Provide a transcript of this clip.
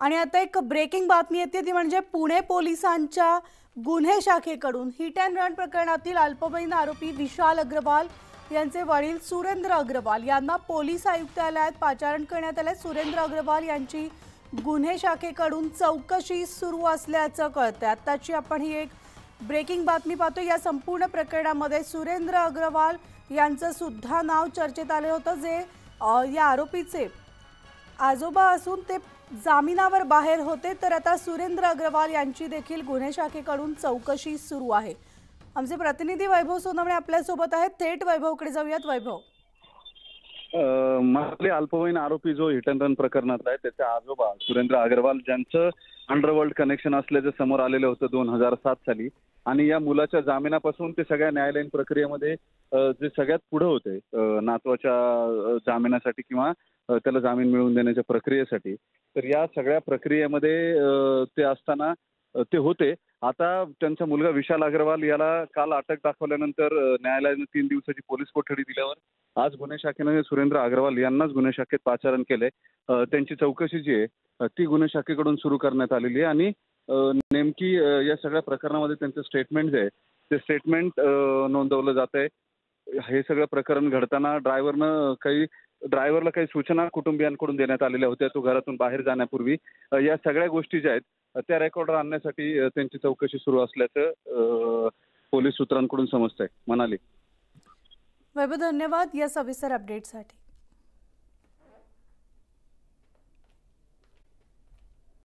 आणि आता एक ब्रेकिंग बातमी येते ती म्हणजे पुणे पोलिसांच्या गुन्हे शाखेकडून हिट अँड रन प्रकरणातील अल्पवयीन आरोपी विशाल अग्रवाल यांचे वडील सुरेंद्र अग्रवाल यांना पोलीस आयुक्तालयात पाचारण करण्यात आले। सुरेंद्र अग्रवाल यांची गुन्हे शाखेकडून चौकशी सुरू असल्याचं कळतंय। आताची आपण ही एक ब्रेकिंग बातमी पाहतो। या संपूर्ण प्रकरणामध्ये सुरेंद्र अग्रवाल यांचं सुद्धा नाव चर्चेत आले होतं, जे या आरोपीचे आजोबा असून ते जामिनावर बाहेर होते। तर आता सुरेंद्र अग्रवाल यांची देखील गुन्हे शाखेकडून चौकशी सुरू आहे। आमचे प्रतिनिधी वैभव सोनवणे आपल्या सोबत आहेत। थेट वैभवकडे जाऊयात। वैभव, मधले अल्पवयीन आरोपी जो हिट अँड रन प्रकरणात आहे त्याचे आजोबा सुरेंद्र अग्रवाल ज्यांचं अंडरवर्ल्ड कनेक्शन असल्याचं समोर आलेलं होतं 2007 साली, आणि या मुलाच्या जामिनापासून ते सगळ्या न्यायालयीन प्रक्रियेमध्ये जे सगळ्यात पुढे होते नातवाच्या जामिनासाठी किंवा त्याला जामीन मिळवून देण्याच्या प्रक्रियेसाठी, तर या सगळ्या प्रक्रियेमध्ये ते असताना ते होते। आता त्यांचा मुलगा विशाल अग्रवाल याला काल अटक दाखवल्यानंतर न्यायालयाने 3 दिवसाची पोलीस कोठडी दिल्यावर आज गुन्हे शाखेने सुरेंद्र अग्रवाल यांनाच गुन्हे शाखेत पाचारण केले। त्यांची चौकशी जी आहे ती गुन्हे शाखेकडून सुरू करण्यात आलेली आहे आणि नेमकी या सगळ्या प्रकरणामध्ये त्यांचं स्टेटमेंट जे आहे ते स्टेटमेंट नोंदवलं जात आहे। हे सगळं प्रकरण घडताना ड्रायव्हरला काही सूचना कुटुंबियांकडून देण्यात आलेल्या होत्या। तो घरातून बाहेर जाण्यापूर्वी या सगळ्या गोष्टी ज्या आहेत त्या रेकॉर्डर आणण्यासाठी त्यांची चौकशी सुरू असल्याचं पोलीस सूत्रांकडून समजतंय। म्हणाले वैभव, धन्यवाद या सविस्तर अपडेटसाठी।